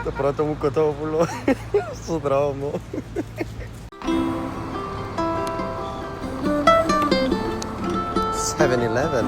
Το πρώτο μου κοτόπουλο στο δρόμο. «7-Eleven».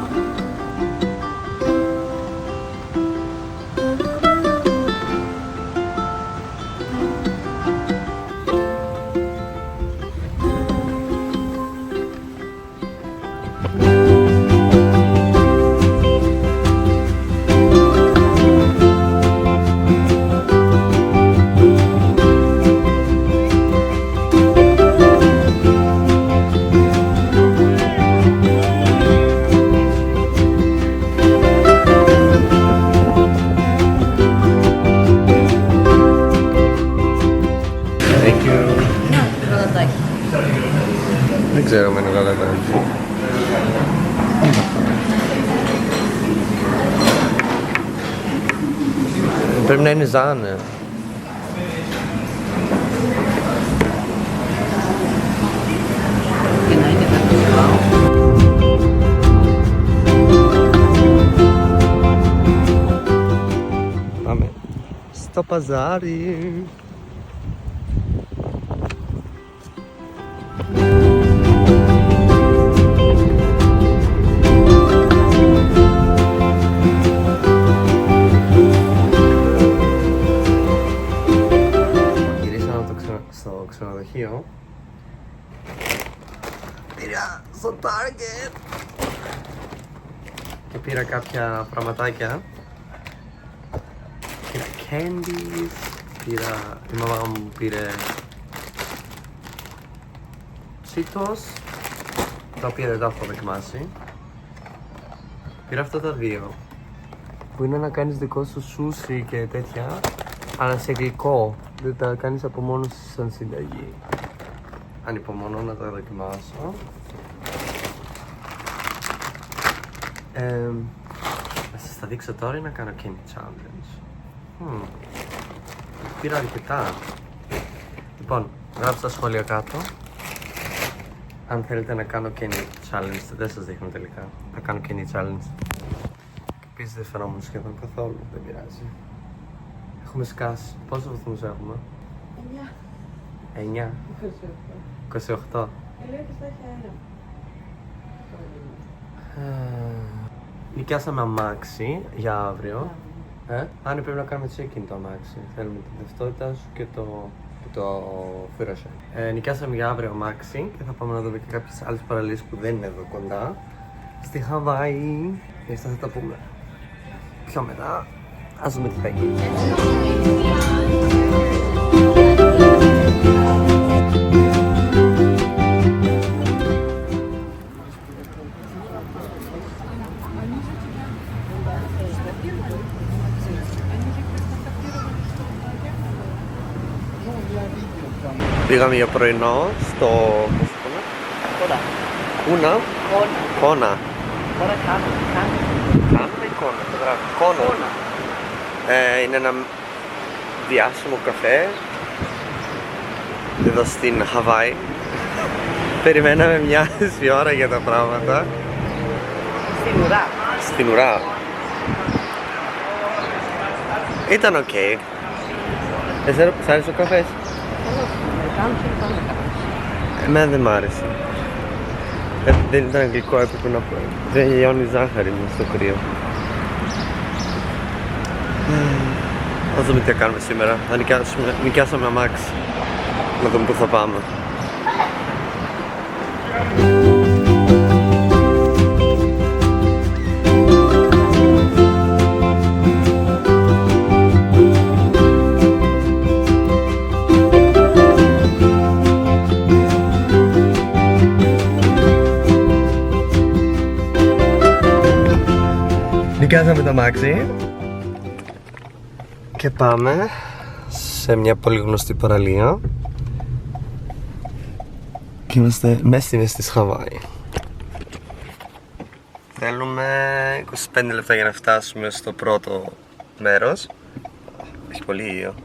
Δεν ξέρω με είναι γαλατάκι. Πρέπει να είναι ζάνε. Πάμε στο παζάρι. Στο ξενοδοχείο πήρα στο Target και πήρα κάποια πραγματάκια. Πήρα candies, η μαμά μου πήρε Cheetos, τα οποία δεν τα έχω δοκιμάσει. Πήρα αυτά τα δύο που είναι να κάνεις δικό σου σούσι και τέτοια, αλλά σε γλυκό. Δεν τα κάνεις από μόνος σαν συνταγή. Ανυπομονώ να τα δοκιμάσω. Να σας τα δείξω τώρα ή να κάνω candy challenge. Πήρα αρκετά. Λοιπόν, γράψτε στα σχόλια κάτω αν θέλετε να κάνω candy challenge. Δεν σας δείχνω τελικά. Θα κάνω candy challenge. Και επίσης δεν φαινόμουν σχεδόν καθόλου. Δεν πειράζει. Έχουμε σκάσει. Πόσους βαθμούς έχουμε? 9. 28. Νοικιάσαμε αμάξι για αύριο. Αν πρέπει να κάνουμε check-in το αμάξι. Θέλουμε την ταυτότητά σου και το φύρωσε. Νοικιάσαμε για αύριο αμάξι και θα πάμε να δούμε και κάποιες άλλες παραλίες που δεν είναι εδώ κοντά. Στη Χαβάη. Και αυτά θα τα πούμε πιο μετά. Ας δούμε τι θα γίνει. Πήγαμε για πρωινό στο... Κόνα. Κόνα. Είναι ένα διάσημο καφέ εδώ στην Χαβάη. Περιμέναμε μια μισή ώρα για τα πράγματα. Στην ουρά. Ήταν οκ. Εσένα σ' άρεσε ο καφές? Εμένα δεν μ' άρεσε. Δεν ήταν γλυκό, έπρεπε να πω. Δεν λιώνει ζάχαρη μου στο κρύο. Ας δούμε τι θα κάνουμε σήμερα. Θα νοικιάσαμε αμάξι. Να δούμε πού θα πάμε. Νοικιάσαμε το αμάξι και πάμε σε μια πολύ γνωστή παραλία και είμαστε μέσα στη μέση της Χαβάη. Θέλουμε 25 λεπτά για να φτάσουμε στο πρώτο μέρος. Έχει πολύ ήλιο.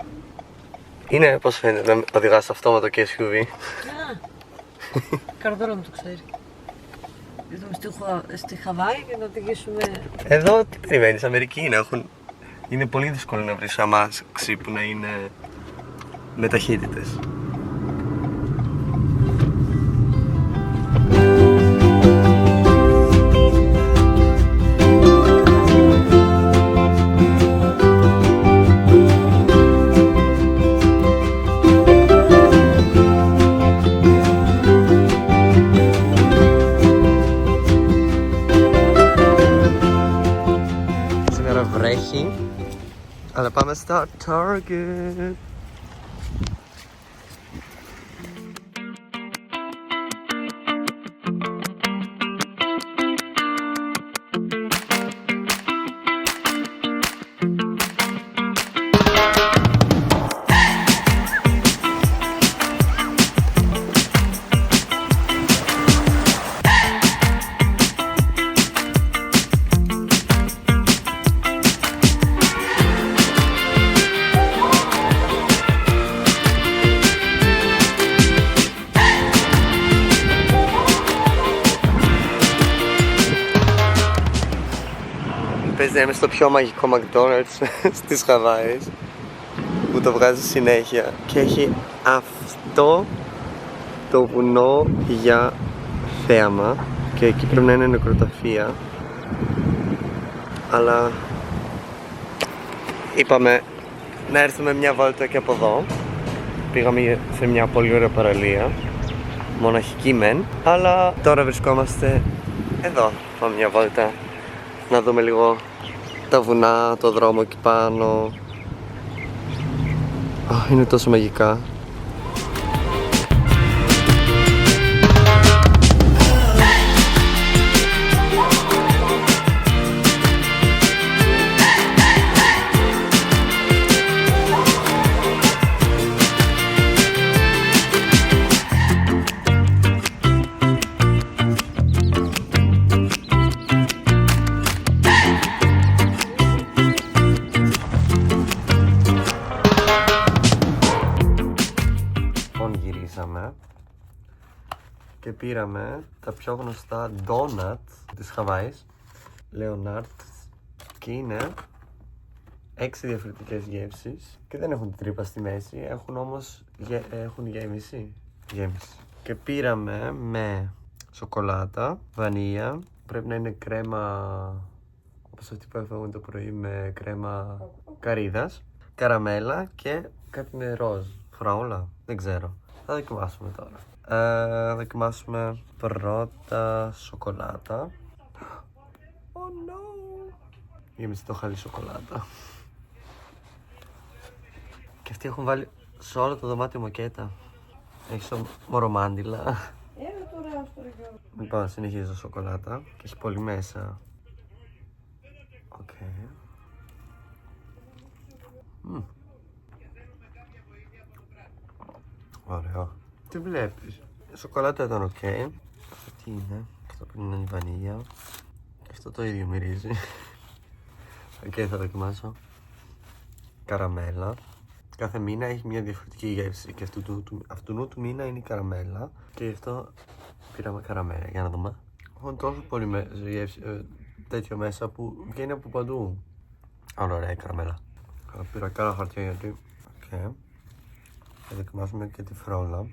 Είναι, πώς φαίνεται, να οδηγάς αυτόματο και SUV. Καρδόρα μου το ξέρει. Στη Χαβάη και να οδηγήσουμε. Εδώ τι περιμένεις, Αμερική είναι πολύ δύσκολο να βρεις αμάξι που να είναι με ταχύτητες. Βρέχει, αλλά πάμε στα Target. Παίζει να είμαι στο πιο μαγικό McDonald's στις Χαβάης που το βγάζει συνέχεια και έχει αυτό το βουνό για θέαμα και εκεί πρέπει να είναι νεκροταφεία, αλλά είπαμε να έρθουμε μια βόλτα και από εδώ. Πήγαμε σε μια πολύ ωραία παραλία, μοναχική μεν, αλλά τώρα βρισκόμαστε εδώ. Πάμε μια βόλτα να δούμε λίγο τα βουνά, το δρόμο εκεί πάνω. Είναι τόσο μαγικά. Και πήραμε τα πιο γνωστά ντόνατ της Χαβάης, Leonard, και είναι 6 διαφορετικές γεύσεις και δεν έχουν τρύπα στη μέση, έχουν όμως έχουν γέμιση. Και πήραμε με σοκολάτα, βανίλια, πρέπει να είναι κρέμα όπως αυτή που έφαγαμε το πρωί με κρέμα καρύδας, καραμέλα και κάτι με ροζ, φράουλα, δεν ξέρω. Θα δοκιμάσουμε τώρα. Δοκιμάσουμε πρώτα σοκολάτα. Oh no! Γέμισε το χαλί σοκολάτα. Και αυτοί έχουν βάλει σε όλο το δωμάτιο μοκέτα. Έχει μορομάντιλα. Έλα τώρα αυτό Γιώργο. Λοιπόν, συνεχίζω σοκολάτα και έχει πολύ μέσα. Οκ. Ωραίο. Τι βλέπεις? Η σοκολάτα ήταν οκ. Αυτό τι είναι? Αυτό που είναι η βανίλια. Και αυτό το ίδιο μυρίζει. Οκ, θα δοκιμάσω. Καραμέλα. Κάθε μήνα έχει μια διαφορετική γεύση. Και αυτού του μήνα είναι η καραμέλα. Και γι' αυτό πήραμε καραμέλα. Για να δούμε. Έχουν τόσο πολύ γεύση, τέτοιο μέσα που βγαίνει από παντού. Αλλά ωραία η καραμέλα. Πήρα κάνα χαρτιά γιατί. Okay. Θα δοκιμάσουμε και τη φράουλα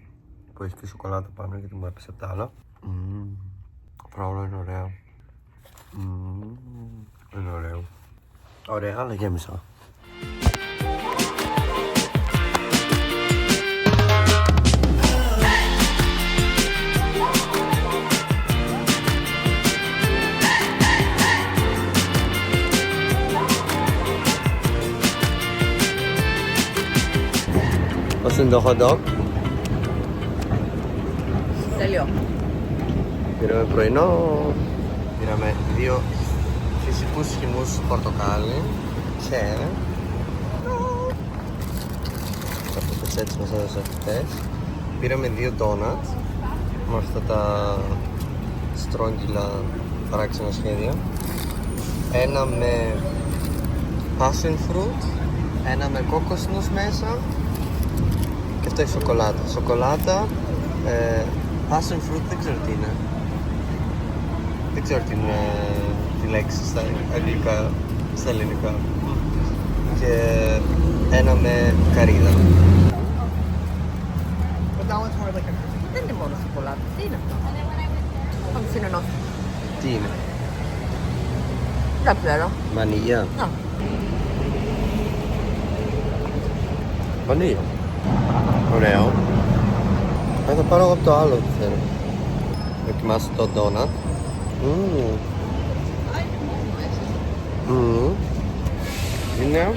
που έχει και σοκολάτα πάνω γιατί μου έπεσε από τα άλλα. Φράουλα είναι ωραία. Είναι ωραίο. Ωραία, αλλά γέμισα. Πώς είναι το hot dog? Τέλειο. Πήραμε πρωινό. Πήραμε 2 φυσικούς χυμούς πορτοκάλι και αυτό το τσέτσι μας έδωσε χτες. Πήραμε 2 ντόνατς με αυτά τα στρόγγυλα παράξενα σχέδια. Ένα με passion fruit, ένα με κόκοσνους μέσα και αυτό έχει σοκολάτα. Σοκολάτα, passion fruit δεν ξέρω τι είναι. Δεν ξέρω τη λέξη στα αγγλικά, στα ελληνικά. Και ένα με καρύδα. Δεν είναι μόνο σοκολάτα. Τι είναι αυτό? Αν συνενώσει. Τι είναι? Δεν ξέρω. Βανίλια. Να. Βανίλια. Ωραίο. Θα πάρω εγώ από το άλλο που θέλω. Δοκιμάσω το ντόνατ. Είναι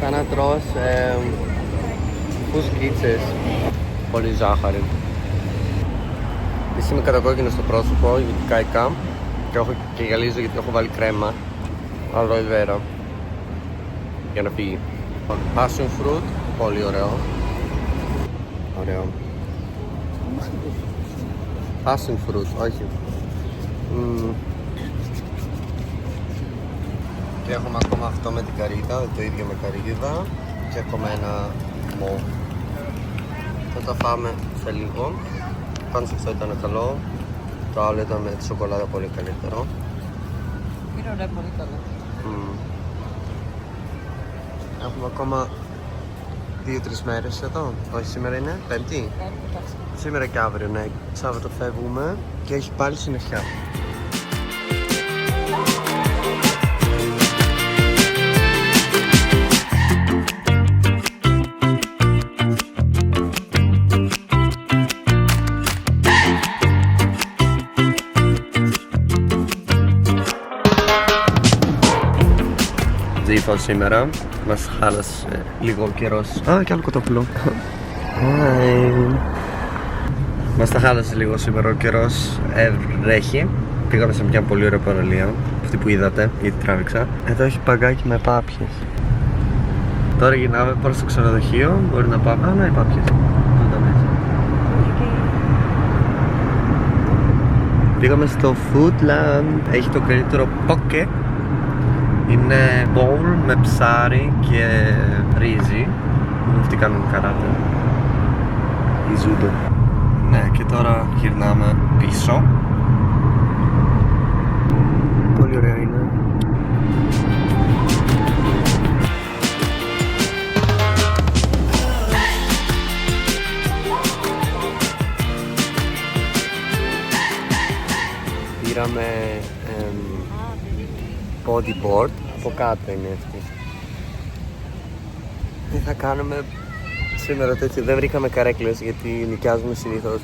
σαν να τρως φουσκίτσες. Πολύ ζάχαρη. Είμαι κατακόκκινο στο πρόσωπο γιατί κάηκα και γυαλίζω γιατί έχω βάλει κρέμα aloe vera για να φύγει. Passion fruit, πολύ ωραίο. Ωραίο. Passion fruit, όχι. Και έχουμε ακόμα αυτό με την καρύδα, το ίδιο με καρύδα και ακόμα ένα μο. Θα τα φάμε σε λίγο. Πάνω σε αυτό ήταν καλό. Το άλλο ήταν με τη σοκολάτα πολύ καλύτερο. Είναι ωραία, πολύ καλό. Έχουμε ακόμα 2-3 μέρες εδώ. Όχι, σήμερα είναι Πέμπτη. Σήμερα και αύριο, ναι. Σάββατο φεύγουμε και έχει πάλι συννεφιά. Τζίφα σήμερα, μας χάλασε λίγο ο καιρός. Α, και άλλο κοτόπουλο. Μας τα χάλασε λίγο σήμερα ο καιρός, βρέχει. Πήγαμε σε μια πολύ ωραία παραλία, αυτή που είδατε, γιατί τράβηξα. Εδώ έχει παγκάκι με πάπιες. Τώρα γυρνάμε προς το ξενοδοχείο, μπορεί να πάμε. Α, ναι, οι πάπιες. Πήγαμε στο Foodland, έχει το καλύτερο πόκε. Είναι bowl με ψάρι και ρύζι. Αυτοί κάνουν καράτε. Η ζούντο. Ναι, και τώρα γυρνάμε πίσω. Πολύ ωραία είναι. Πήραμε bodyboard, από κάτω είναι αυτή. Τι θα κάνουμε σήμερα τέτοιο, δεν βρήκαμε καρέκλες γιατί νοικιάζουμε συνήθως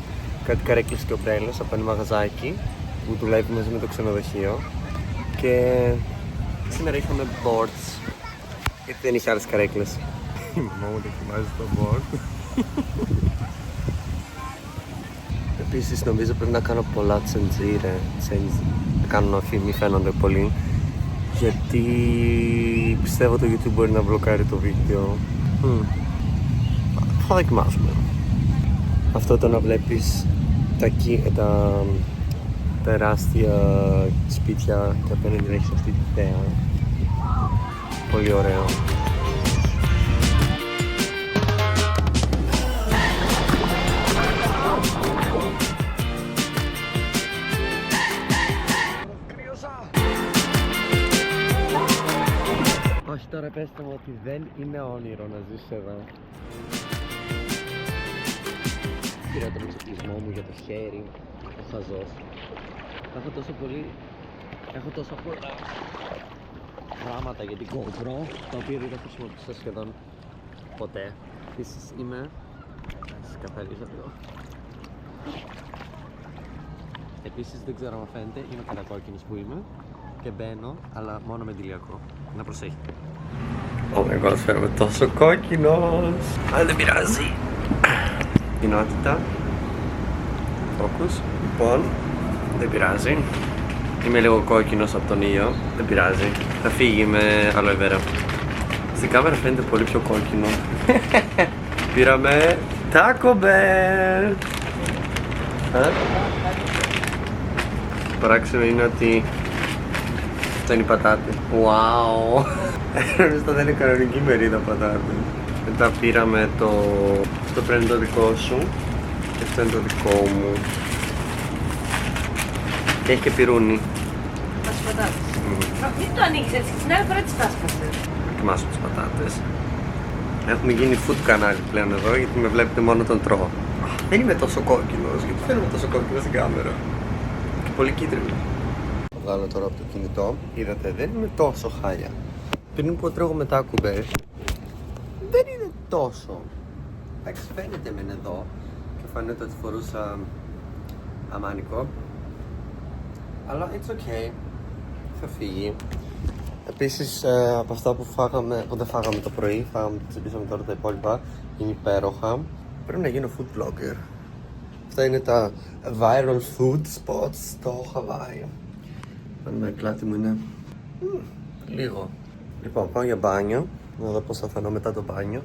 κάτι καρέκλες και ομπρέλες από ένα μαγαζάκι που δουλεύει μαζί με το ξενοδοχείο και σήμερα είχαμε boards γιατί δεν είχε άλλες καρέκλες. Η μαμά μου δοκιμάζει το board. Επίσης νομίζω πρέπει να κάνω πολλά τσεντζίρε, να κάνω αφή, μη φαίνονται πολύ γιατί πιστεύω το YouTube μπορεί να μπλοκάρει το βίντεο. Θα δοκιμάσουμε. Αυτό το να βλέπεις τα τεράστια σπίτια και απέναντι να έχεις αυτή τη θέα. Πολύ ωραίο. Όχι, τώρα πέστε μου ότι δεν είναι όνειρο να ζεις εδώ. Πήρα τον εξοπλισμό μου για το χέρι, ο χαζός. Έχω τόσο πολλά πράγματα για την GoPro, τα οποία δεν τα χρησιμοποιούσα σχεδόν ποτέ. Επίσης είμαι... Σας καθαρίζω εδώ. Επίσης δεν ξέρω αν φαίνεται, είμαι κατακόκκινος που είμαι και μπαίνω, αλλά μόνο με ντυλιακό. Να προσέχετε. Oh my god, φαίνομαι τόσο κόκκινος. Αλλά δεν πειράζει. Κοινότητα. Focus. Λοιπόν, δεν πειράζει. Είμαι λίγο κόκκινος από τον ήλιο, δεν πειράζει. Θα φύγει με aloe vera. Στην κάμερα φαίνεται πολύ πιο κόκκινο. Πήραμε Taco Bell. Παράξενο είναι ότι αυτό είναι η πατάτη. Wow! Αυτό δεν είναι κανονική μερίδα πατάτη. Μετά πήραμε το... Αυτό πρέπει να είναι το δικό σου και αυτό είναι το δικό μου. Και έχει και πυρούνι. Πας τις πατάτες. Μην το ανοίξεις έτσι, την άλλη φορά τις φάσκασες. Δοκιμάσω τις πατάτες. Έχουμε γίνει food κανάλι πλέον εδώ γιατί με βλέπετε μόνο τον τρώω. Δεν είμαι τόσο κόκκινος, γιατί φαίνομαι τόσο κόκκινο στην κάμερα. Και πολύ κίτρινο. Θα βγάλω τώρα από το κινητό. Είδατε, δεν είμαι τόσο χάλια. Πριν που τρώγω με Taco Bell, δεν είναι τόσο. Εντάξει, φαίνεται μεν εδώ και φαίνεται ότι φορούσα αμάνικο. Αλλά it's okay. Θα φύγει. Επίσης από αυτά που δεν φάγαμε το πρωί, τσιμπήσαμε τώρα τα υπόλοιπα, είναι υπέροχα. Πρέπει να γίνω food blogger. Αυτά είναι τα viral food spots στο Χαβάη. Αν με κλάτη μου είναι λίγο. Λοιπόν, πάω για μπάνιο, να δω πώς θα φανώ μετά το μπάνιο.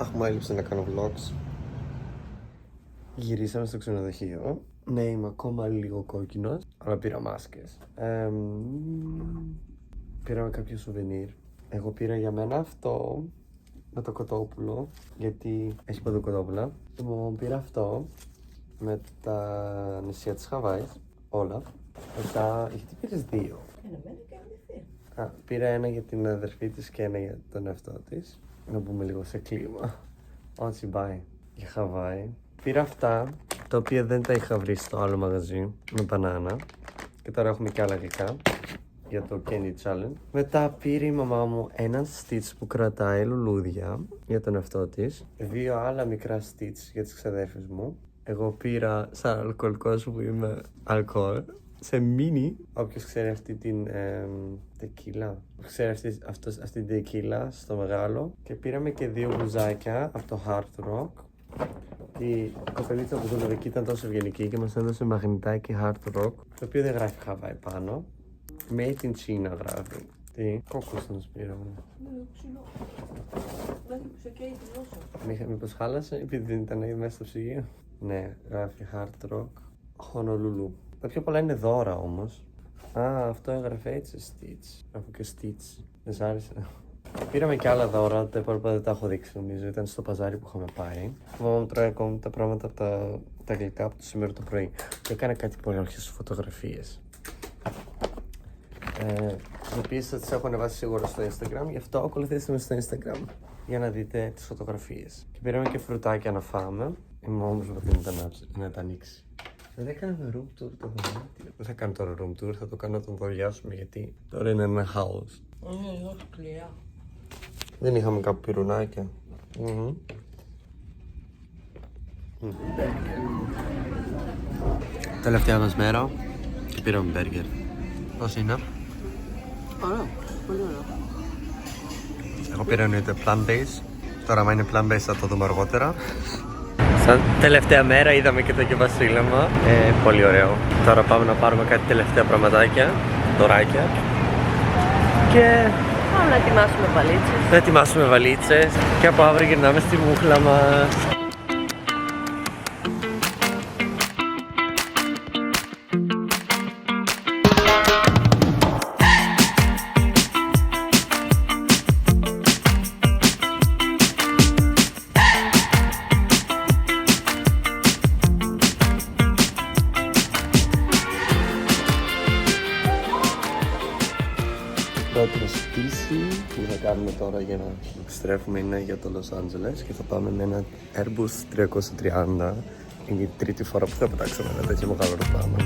Έχουμε έλειψη να κάνω vlogs. Γυρίσαμε στο ξενοδοχείο. Ναι, είμαι ακόμα λίγο κόκκινος, αλλά πήρα μάσκες. Πήραμε κάποιο σουβενίρ. Εγώ πήρα για μένα αυτό με το κοτόπουλο, γιατί έχει παντού κοτόπουλα. Μου πήρα αυτό με τα νησιά της Χαβάης, όλα. Μετά, γιατί πήρες δύο? Ένα μένα και ένα δευτέρα. Πήρα ένα για την αδερφή της και ένα για τον εαυτό της. Να μπούμε λίγο σε κλίμα. Ότσι πάει για Χαβάη. Πήρα αυτά, τα οποία δεν τα είχα βρει στο άλλο μαγαζί, με μπανάνα. Και τώρα έχουμε και άλλα γλυκά για το Candy Challenge. Μετά πήρε η μαμά μου έναν Stitch που κρατάει λουλούδια για τον εαυτό της. Δύο άλλα μικρά Stitch για τις ξαδέρφες μου. Εγώ πήρα σαν αλκοολικός που είμαι αλκοόλ, σε μίνι. Όποιος ξέρει αυτή την τεκίλα, ξέρει αυτή την τεκίλα στο μεγάλο. Και πήραμε και δύο μπουζάκια από το Hard Rock. Η κοπελίτσα που δούλευε εκεί ήταν τόσο ευγενική και μας έδωσε μαγνητάκι Hard Rock, το οποίο δεν γράφει Χαβάη πάνω. Made in China γράφει. Τι, κόκκος θα μας πήραμε. Ναι, ψηλό. Δεν σε καίει τη γλώσσα. Μήπως χάλασε επειδή δεν ήταν μέσα στο ψυγείο. Ναι, γράφει Hard Rock Honolulu. Τα πιο πολλά είναι δώρα όμως. Α, αυτό έγραφε έτσι Stitch. Έχω και Stitch. Δεν σ' άρεσε? Πήραμε και άλλα δώρα, τα υπόλοιπα δεν τα έχω δείξει νομίζω. Ήταν στο παζάρι που είχαμε πάει. Η μαμά μου τρώει ακόμη τα πράγματα από τα γλυκά από το σήμερα το πρωί. Και έκανε κάτι πολύ ωραίες φωτογραφίες. Οι οποίες θα τις έχω ανεβάσει σίγουρα στο Instagram, γι' αυτό ακολουθήστε με στο Instagram για να δείτε τις φωτογραφίες. Και πήραμε και φρουτάκια να φάμε. Η μαμά μου προσπαθεί να τα ανοίξει. Δεν έκαναμε room tour το δωμάτιο. Δεν θα κάνω τώρα room tour, θα το κάνω να τον δοριάσουμε γιατί τώρα είναι ένα χάος. Είναι λίγο σκληρά. Δεν είχαμε κάπου πυρουνάκια. Τελευταία μας μέρα και πήραμε μπέργκερ. Πώς είναι? Ωραίο, πολύ ωραίο. Εγώ πήρα εννοείται plant-based. Τώρα άμα είναι plant-based θα το δούμε αργότερα. Σαν τελευταία μέρα είδαμε και το κεβασίλεμα. Πολύ ωραίο. Τώρα πάμε να πάρουμε κάτι τελευταία πραγματάκια, δωράκια. Και Πάμε να ετοιμάσουμε βαλίτσες. να ετοιμάσουμε βαλίτσες. Και από αύριο γυρνάμε στη μούχλα μας. Πρώτη στήση που θα κάνουμε τώρα για να επιστρέφουμε είναι για το Los Angeles και θα πάμε με ένα Airbus 330. Είναι η τρίτη φορά που θα πετάξουμε ένα τέτοιο μεγάλο αεροπλάνο.